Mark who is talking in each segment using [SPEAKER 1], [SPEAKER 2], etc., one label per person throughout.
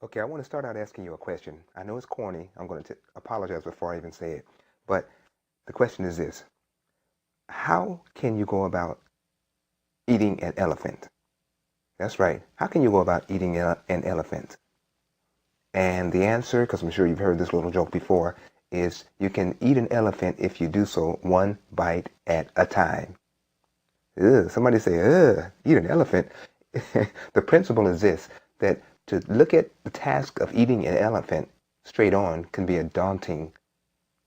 [SPEAKER 1] Okay, I want to start out asking you a question. I know it's corny. I'm going to apologize before I even say it. But the question is this. How can you go about eating an elephant? That's right. How can you go about eating an elephant? And the answer, because I'm sure you've heard this little joke before, is you can eat an elephant if you do so one bite at a time. Ugh, somebody say, ugh, eat an elephant. The principle is this, that to look at the task of eating an elephant straight on can be a daunting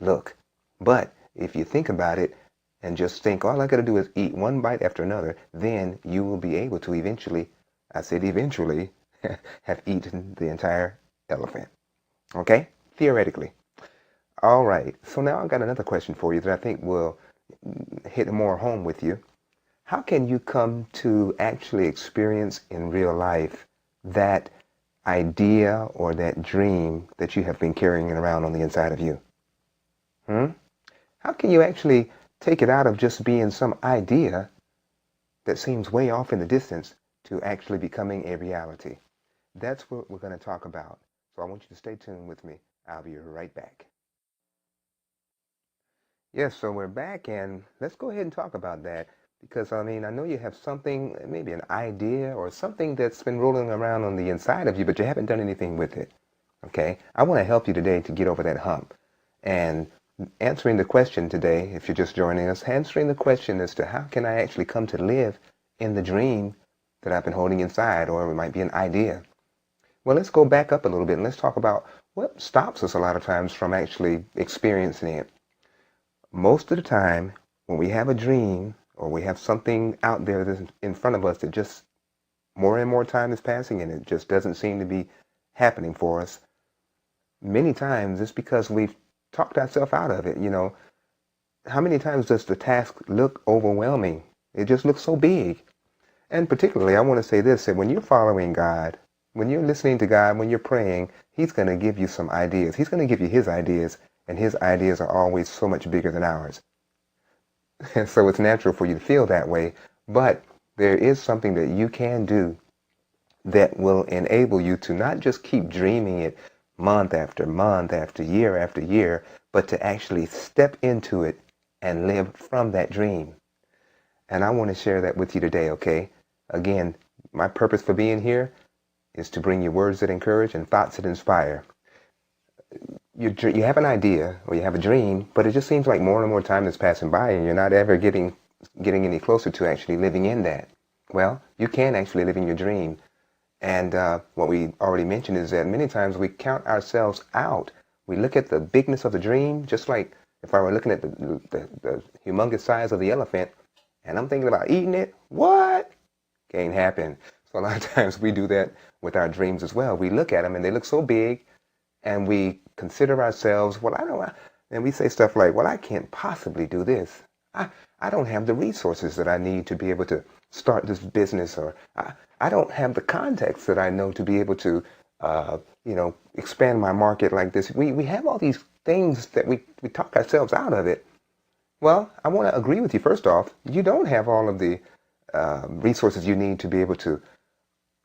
[SPEAKER 1] look. But if you think about it and just think, all I got to do is eat one bite after another, then you will be able to eventually, I said eventually, have eaten the entire elephant. Okay? Theoretically. All right. So now I've got another question for you that I think will hit more home with you. How can you come to actually experience in real life that idea or that dream that you have been carrying around on the inside of you? How can you actually take it out of just being some idea that seems way off in the distance to actually becoming a reality? That's what we're going to talk about. So I want you to stay tuned with me. I'll be right back. Yes, so we're back, and let's go ahead and talk about that. Because, I mean, I know you have something, maybe an idea or something that's been rolling around on the inside of you, but you haven't done anything with it. Okay? I want to help you today to get over that hump. And answering the question today, if you're just joining us, answering the question as to how can I actually come to live in the dream that I've been holding inside, or it might be an idea. Well, let's go back up a little bit and let's talk about what stops us a lot of times from actually experiencing it. Most of the time, when we have a dream or we have something out there that's in front of us that just more and more time is passing and it just doesn't seem to be happening for us, many times it's because we've talked ourselves out of it. You know, how many times does the task look overwhelming? It just looks so big. And particularly, I want to say this, that when you're following God, when you're listening to God, when you're praying, He's going to give you some ideas. He's going to give you His ideas, and His ideas are always so much bigger than ours. And so it's natural for you to feel that way. But there is something that you can do that will enable you to not just keep dreaming it month after month after year, but to actually step into it and live from that dream. And I want to share that with you today, okay? Again, my purpose for being here is to bring you words that encourage and thoughts that inspire. You have an idea or you have a dream, but it just seems like more and more time is passing by and you're not ever getting any closer to actually living in that. Well, you can actually live in your dream. And what we already mentioned is that many times we count ourselves out. We look at the bigness of the dream, just like if I were looking at the humongous size of the elephant, and I'm thinking about eating it. What? Can't happen. So a lot of times we do that with our dreams as well. We look at them and they look so big, and we consider ourselves, well, I don't, and we say stuff like, well, I can't possibly do this. I don't have the resources that I need to be able to start this business, or I don't have the contacts that I know to be able to, expand my market like this. We have all these things that we talk ourselves out of it. Well, I want to agree with you. First off, you don't have all of the resources you need to be able to,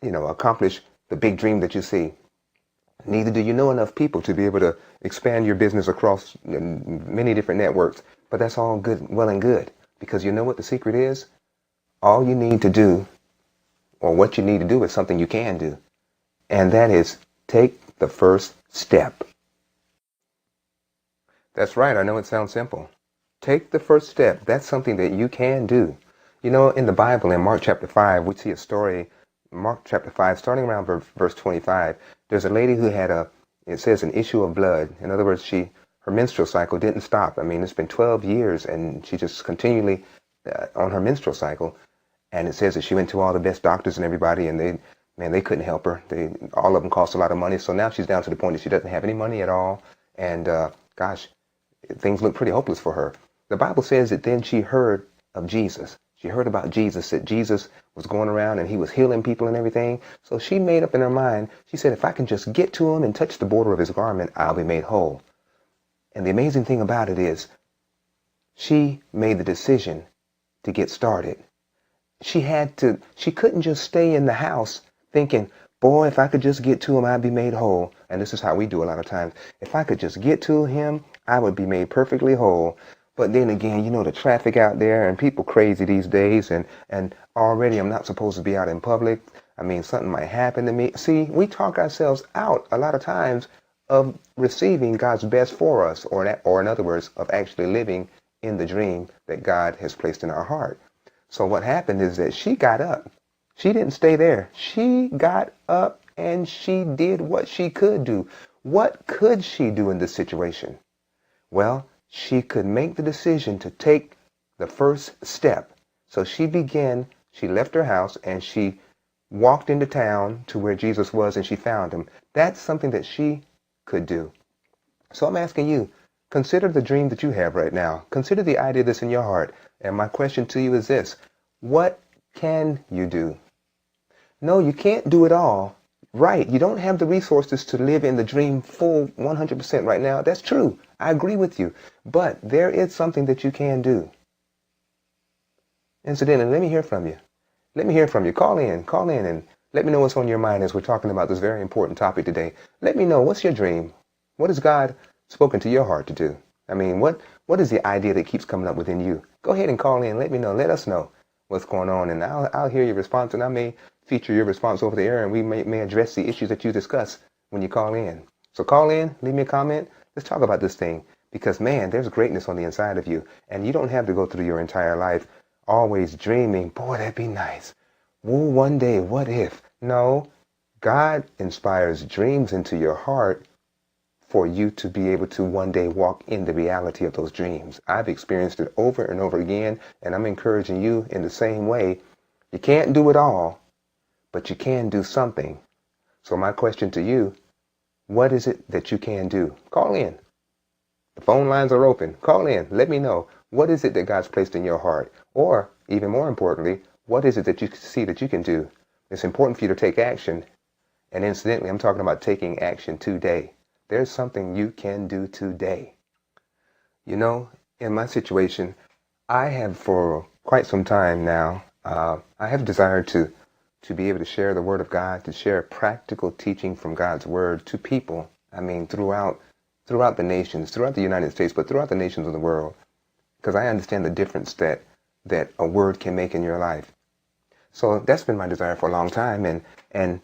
[SPEAKER 1] accomplish the big dream that you see. Neither do you know enough people to be able to expand your business across many different networks. But that's all good, well and good, because you know what the secret is? All you need to do, or what you need to do, is something you can do. And that is take the first step. That's right. I know it sounds simple. Take the first step. That's something that you can do. You know, in the Bible, in Mark chapter 5, we see a story, Mark chapter 5, starting around verse 25. There's a lady who had it says, an issue of blood. In other words, her menstrual cycle didn't stop. I mean, it's been 12 years, and she just continually on her menstrual cycle. And it says that she went to all the best doctors and everybody, and they couldn't help her. All of them cost a lot of money. So now she's down to the point that she doesn't have any money at all. And gosh, things look pretty hopeless for her. The Bible says that then she heard of Jesus. She heard about Jesus, that Jesus was going around and he was healing people and everything. So she made up in her mind, she said, if I can just get to him and touch the border of his garment, I'll be made whole. And the amazing thing about it is she made the decision to get started. She couldn't just stay in the house thinking, Boy, if I could just get to him, I'd be made whole. And this is how we do a lot of times. If I could just get to him, I would be made perfectly whole. But then again, you know, the traffic out there and people crazy these days, and already I'm not supposed to be out in public. I mean, something might happen to me. See, we talk ourselves out a lot of times of receiving God's best for us, or in other words, of actually living in the dream that God has placed in our heart. So what happened is that she got up. She didn't stay there. She got up and she did what she could do. What could she do in this situation? Well, she could make the decision to take the first step. So she left her house and she walked into town to where Jesus was and she found him. That's something that she could do. So I'm asking you, consider the dream that you have right now. Consider the idea that's in your heart. And my question to you is this: what can you do? No, you can't do it all. Right, you don't have the resources to live in the dream full 100% right now. That's true. I agree with you. But there is something that you can do. Incidentally, let me hear from you. Let me hear from you. Call in and let me know what's on your mind as we're talking about this very important topic today. Let me know, what's your dream? What has God spoken to your heart to do? I mean, what is the idea that keeps coming up within you? Go ahead and call in. Let me know. Let us know what's going on, and I'll hear your response, and I may feature your response over the air, and we may address the issues that you discuss when you call in. So call in, leave me a comment. Let's talk about this thing, because man, there's greatness on the inside of you, and you don't have to go through your entire life always dreaming, boy, that'd be nice. Woo, one day, what if? No, God inspires dreams into your heart for you to be able to one day walk in the reality of those dreams. I've experienced it over and over again, and I'm encouraging you in the same way. You can't do it all, but you can do something. So my question to you, what is it that you can do? Call in. The phone lines are open. Call in. Let me know. What is it that God's placed in your heart? Or, even more importantly, what is it that you see that you can do? It's important for you to take action. And incidentally, I'm talking about taking action today. There's something you can do today. You know, in my situation, I have for quite some time now, I have desired to be able to share the Word of God, to share practical teaching from God's Word to people. I mean, throughout the nations, throughout the United States, but throughout the nations of the world, because I understand the difference that a word can make in your life. So that's been my desire for a long time, and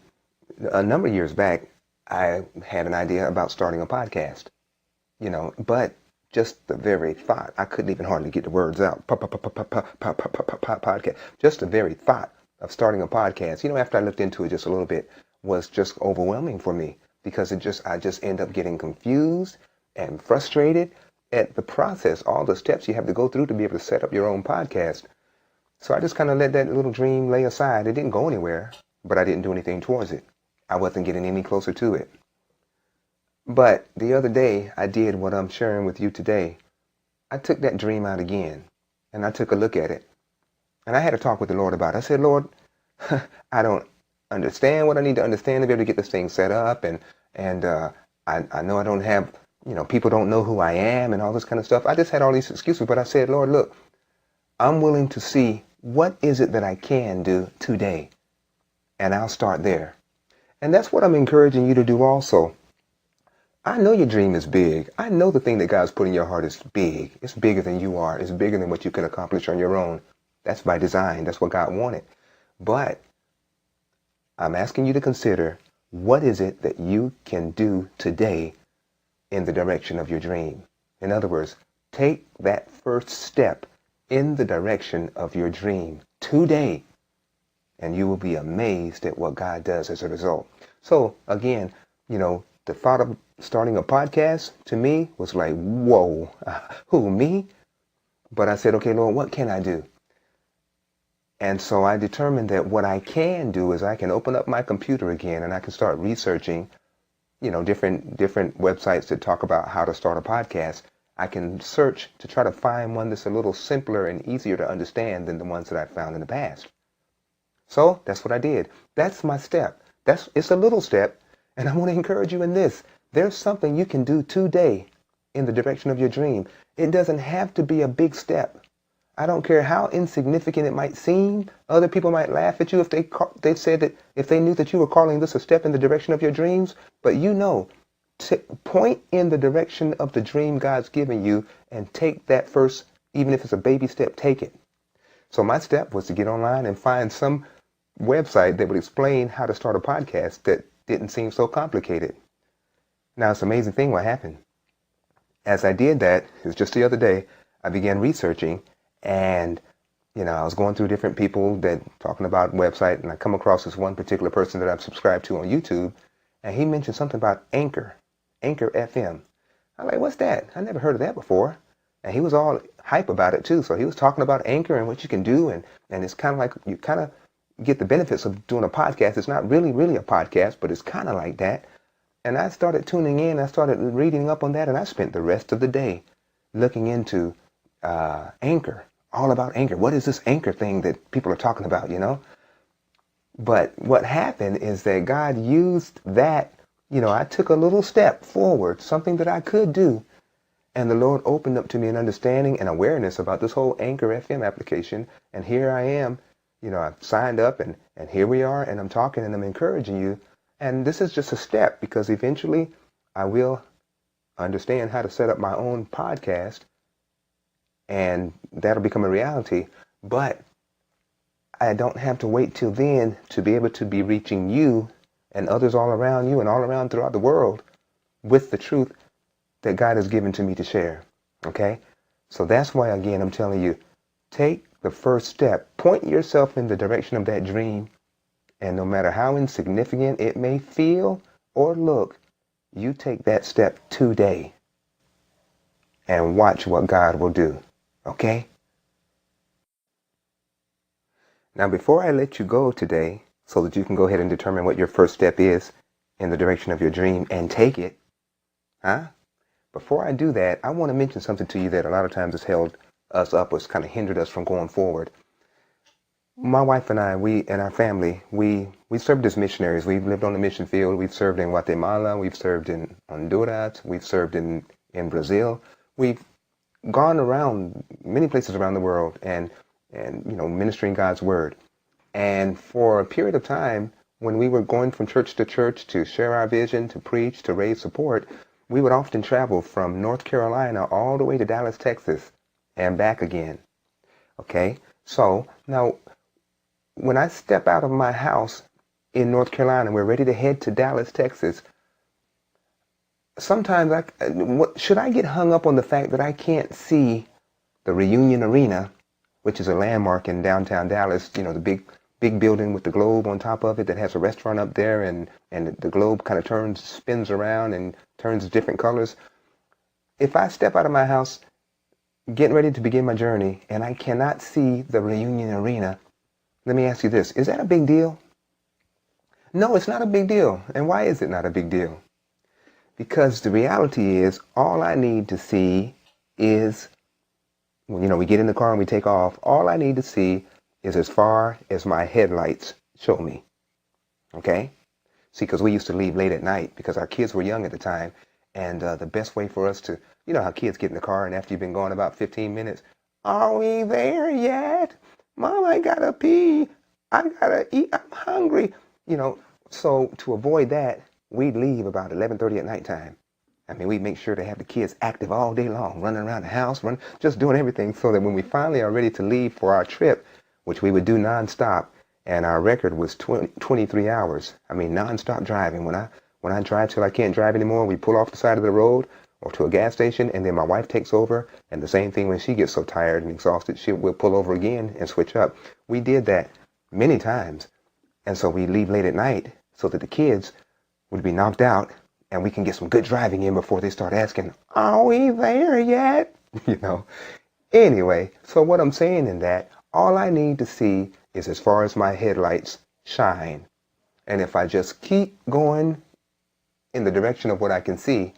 [SPEAKER 1] a number of years back, I had an idea about starting a podcast, you know, but just the very thought, I couldn't even hardly get the words out. Podcast. Just the very thought of starting a podcast, you know, after I looked into it just a little bit, was just overwhelming for me, because I just end up getting confused and frustrated at the process, all the steps you have to go through to be able to set up your own podcast. So I just kind of let that little dream lay aside. It didn't go anywhere, but I didn't do anything towards it. I wasn't getting any closer to it. But the other day, I did what I'm sharing with you today. I took that dream out again, and I took a look at it. And I had a talk with the Lord about it. I said, Lord, I don't understand what I need to understand to be able to get this thing set up. And I know I don't have, you know, people don't know who I am and all this kind of stuff. I just had all these excuses. But I said, Lord, look, I'm willing to see what is it that I can do today. And I'll start there. And that's what I'm encouraging you to do also. I know your dream is big. I know the thing that God's put in your heart is big. It's bigger than you are. It's bigger than what you can accomplish on your own. That's by design. That's what God wanted. But I'm asking you to consider, what is it that you can do today in the direction of your dream? In other words, take that first step in the direction of your dream today, and you will be amazed at what God does as a result. So again, you know, the thought of starting a podcast to me was like, whoa, who, me? But I said, okay, Lord, what can I do? And so I determined that what I can do is I can open up my computer again and I can start researching, you know, different websites that talk about how to start a podcast. I can search to try to find one that's a little simpler and easier to understand than the ones that I found in the past. So that's what I did. That's my step. It's a little step, and I want to encourage you in this. There's something you can do today in the direction of your dream. It doesn't have to be a big step. I don't care how insignificant it might seem. Other people might laugh at you if they said that if they knew that you were calling this a step in the direction of your dreams. But you know, point in the direction of the dream God's given you and take that first, even if it's a baby step, take it. So my step was to get online and find some website that would explain how to start a podcast that didn't seem so complicated. Now, it's an amazing thing what happened. As I did that, it was just the other day, I began researching, and I was going through different people that talking about website, and I come across this one particular person that I've subscribed to on YouTube, and he mentioned something about Anchor FM. I'm like, what's that? I never heard of that before. And he was all hype about it too. So he was talking about Anchor and what you can do, and it's kind of like you kind of get the benefits of doing a podcast. It's not really a podcast, but it's kind of like that. And I started tuning in. I started reading up on that, and I spent the rest of the day looking into Anchor, all about Anchor. What is this Anchor thing that people are talking about, But what happened is that God used that. I took a little step forward, something that I could do. And the Lord opened up to me an understanding and awareness about this whole Anchor FM application. And here I am, I've signed up, and here we are, and I'm talking and I'm encouraging you. And this is just a step, because eventually I will understand how to set up my own podcast, and that'll become a reality. But I don't have to wait till then to be able to be reaching you and others all around you and all around throughout the world with the truth that God has given to me to share. Okay? So that's why, again, I'm telling you, take the first step. Point yourself in the direction of that dream. And no matter how insignificant it may feel or look, you take that step today and watch what God will do. Okay? Now, before I let you go today, so that you can go ahead and determine what your first step is in the direction of your dream and take it, before I do that, I want to mention something to you that a lot of times has held us up, or has kind of hindered us from going forward. My wife and I, we and our family, we served as missionaries. We've lived on the mission field. We've served in Guatemala. We've served in Honduras. We've served in Brazil. We've gone around many places around the world and ministering God's word. And for a period of time, when we were going from church to share our vision, to preach, to raise support, we would often travel from North Carolina all the way to Dallas, Texas, and back again. Okay? So now, when I step out of my house in North Carolina, we're ready to head to Dallas, Texas, sometimes should I get hung up on the fact that I can't see the Reunion Arena, which is a landmark in downtown Dallas, the big building with the globe on top of it that has a restaurant up there, and the globe kind of spins around and turns different colors. If I step out of my house getting ready to begin my journey and I cannot see the Reunion Arena, let me ask you this. Is that a big deal? No, it's not a big deal. And why is it not a big deal? Because the reality is, all I need to see is, when we get in the car and we take off, all I need to see is as far as my headlights show me. Okay? See, because we used to leave late at night because our kids were young at the time. And the best way for us to, how kids get in the car and after you've been gone about 15 minutes, are we there yet? Mom, I gotta pee. I gotta eat. I'm hungry. So to avoid that, we'd leave about 11:30 at nighttime. I mean, we'd make sure to have the kids active all day long, running around the house, just doing everything, so that when we finally are ready to leave for our trip, which we would do nonstop, and our record was 23 hours. I mean, nonstop driving. When I drive till I can't drive anymore, we pull off the side of the road or to a gas station, and then my wife takes over, and the same thing when she gets so tired and exhausted, we'll pull over again and switch up. We did that many times, and so we leave late at night so that the kids would be knocked out and we can get some good driving in before they start asking, are we there yet? Anyway, so what I'm saying in that, all I need to see is as far as my headlights shine. And if I just keep going in the direction of what I can see,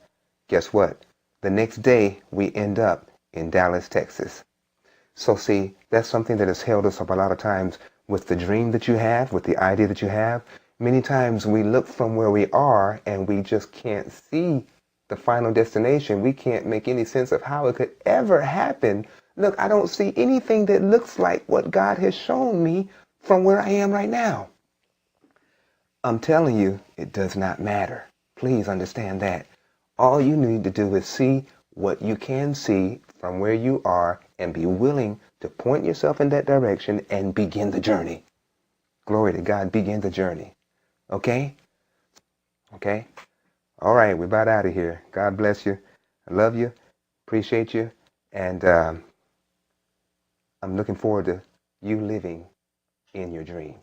[SPEAKER 1] guess what? The next day, we end up in Dallas, Texas. So see, that's something that has held us up a lot of times with the dream that you have, with the idea that you have. Many times we look from where we are and we just can't see the final destination. We can't make any sense of how it could ever happen. Look, I don't see anything that looks like what God has shown me from where I am right now. I'm telling you, it does not matter. Please understand that. All you need to do is see what you can see from where you are and be willing to point yourself in that direction and begin the journey. Glory to God, begin the journey. Okay? Okay? All right, we're about out of here. God bless you. I love you. Appreciate you. And I'm looking forward to you living in your dream.